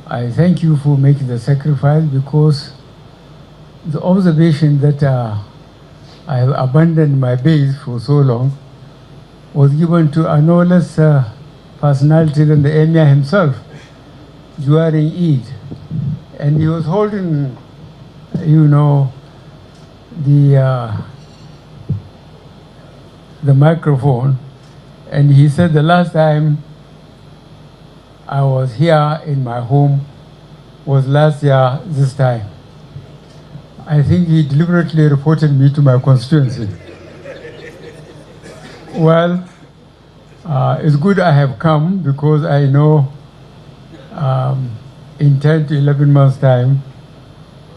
I thank you for making the sacrifice, because the observation that I have abandoned my base for so long was given to a no less personality than the Emir himself during Eid. And he was holding, you know, the microphone, and he said the last time I was here in my home was last year this time. I think he deliberately reported me to my constituency. Well, it's good I have come, because I know in 10 to 11 months' time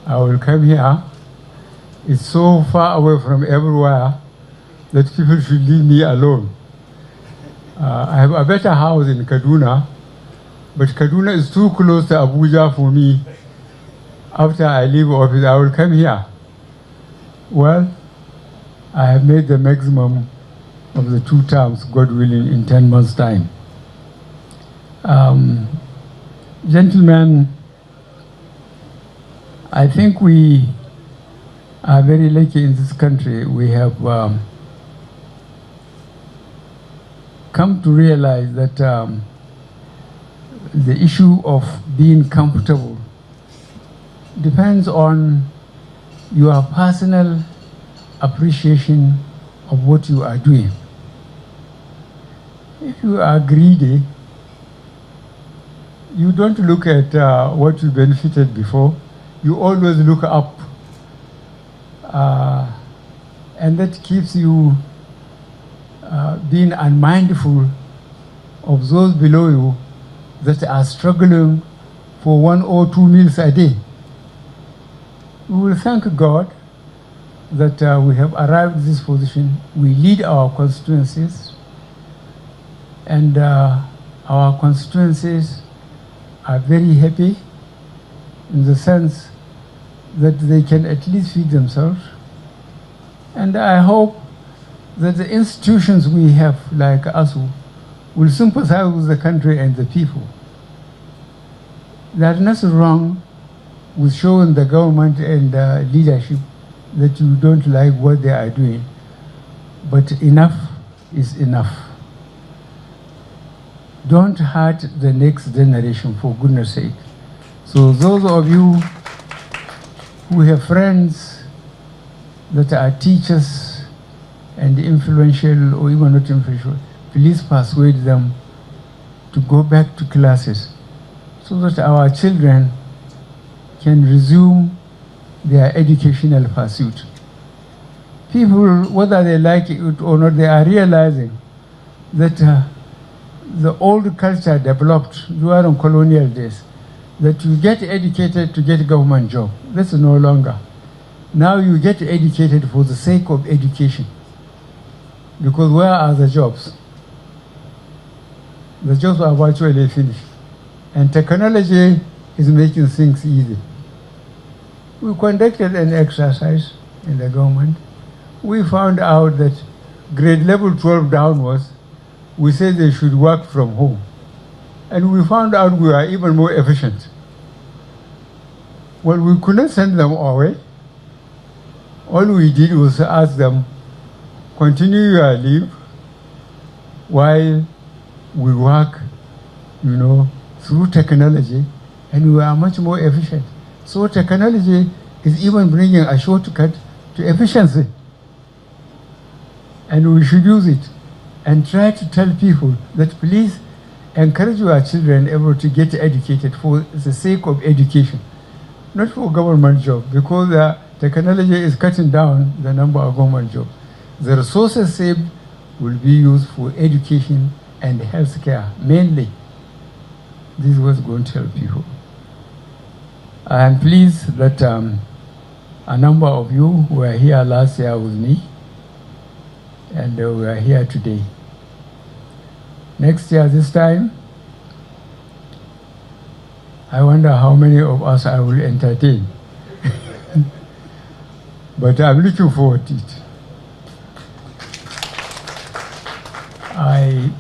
I will come here. It's so far away from everywhere that people should leave me alone. I have a better house in Kaduna, but Kaduna is too close to Abuja for me. After I leave office, I will come here. Well, I have made the maximum of the 2 terms, God willing, in 10 months' time. Gentlemen, I think we are very lucky in this country. We have come to realize that the issue of being comfortable depends on your personal appreciation of what you are doing. If you are greedy, you don't look at what you benefited before. You always look up. And that keeps you being unmindful of those below you that are struggling for 1 or 2 meals a day. We will thank God that we have arrived at this position. We lead our constituencies, and our constituencies are very happy in the sense that they can at least feed themselves. And I hope that the institutions we have, like ASUU, will sympathize with the country and the people. There's nothing wrong with showing the government and leadership that you don't like what they are doing, but enough is enough. Don't hurt the next generation, for goodness sake. So those of you who have friends that are teachers and influential or even not influential, please persuade them to go back to classes so that our children can resume their educational pursuit. People, whether they like it or not, they are realizing that the old culture developed during colonial days, that you get educated to get a government job. That's no longer. Now you get educated for the sake of education. Because where are the jobs? The jobs are virtually finished. And technology is making things easy. We conducted an exercise in the government. We found out that grade level 12 downwards, we said they should work from home. And we found out we are even more efficient. Well, we couldn't send them away. All we did was ask them, continue your leave while we work, through technology, and we are much more efficient. So technology is even bringing a shortcut to efficiency. And we should use it and try to tell people that please encourage your children ever to get educated for the sake of education, not for government job, because technology is cutting down the number of government jobs. The resources saved will be used for education and healthcare mainly. This was going to help people. I am pleased that a number of you were here last year with me, and we are here today. Next year, this time, I wonder how many of us I will entertain. But I'm looking forward to it.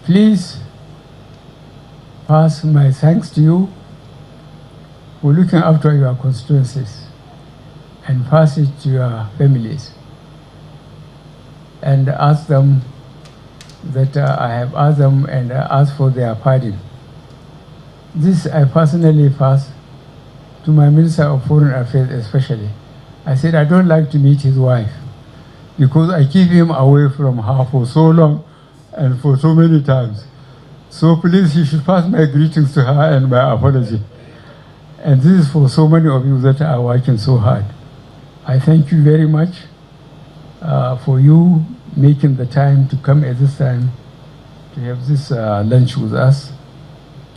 Please pass my thanks to you for looking after your constituencies and pass it to your families and ask them that I have asked them and asked for their pardon. This I personally passed to my Minister of Foreign Affairs especially. I said I don't like to meet his wife because I keep him away from her for so long and for so many times. So please, he should pass my greetings to her and my apology. And this is for so many of you that are working so hard. I thank you very much for you making the time to come at this time to have this lunch with us.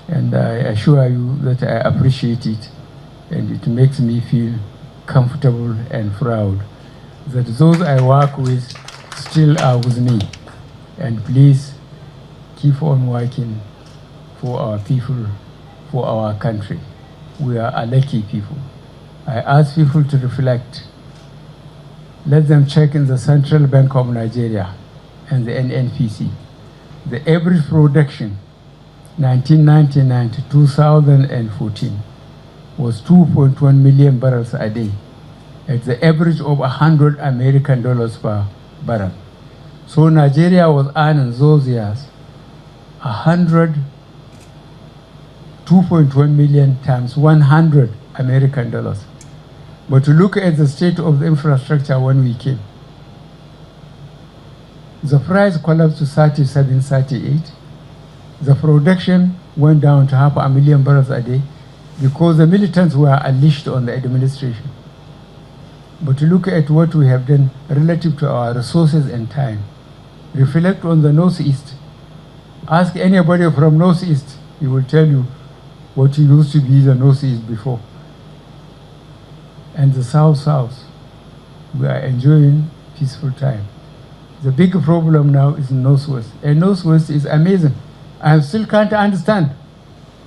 And I assure you that I appreciate it, and it makes me feel comfortable and proud that those I work with still are with me. And please keep on working for our people, for our country. We are a lucky people. I ask people to reflect. Let them check in the Central Bank of Nigeria and the NNPC. The average production 1999 to 2014 was 2.1 million barrels a day at the average of $100 American per barrel. So Nigeria was earning those years 2.1 million times 100 American dollars. But to look at the state of the infrastructure when we came, the price collapsed to 37, 38. The production went down to 500,000 barrels a day because the militants were unleashed on the administration. But to look at what we have done relative to our resources and time, reflect on the Northeast. Ask anybody from Northeast, he will tell you what used to be the Northeast before. And the South, we are enjoying peaceful time. The big problem now is Northwest. And Northwest is amazing. I still can't understand.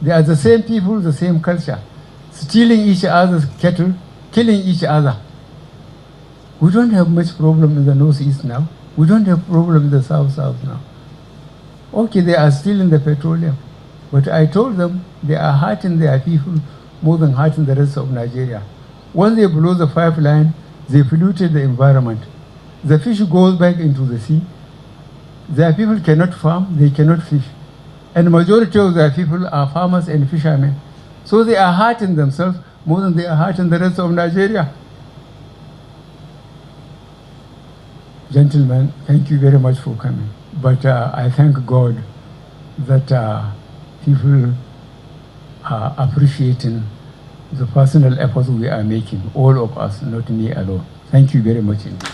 They are the same people, the same culture, stealing each other's cattle, killing each other. We don't have much problem in the Northeast now. We don't have problem in the South now. Okay, they are still in the petroleum. But I told them they are hurting their people more than hurting the rest of Nigeria. When they blow the pipeline, they polluted the environment. The fish goes back into the sea. Their people cannot farm, they cannot fish. And the majority of their people are farmers and fishermen. So they are hurting themselves more than they are hurting the rest of Nigeria. Gentlemen, thank you very much for coming. But I thank God that people are appreciating the personal efforts we are making, all of us, not me alone. Thank you very much indeed.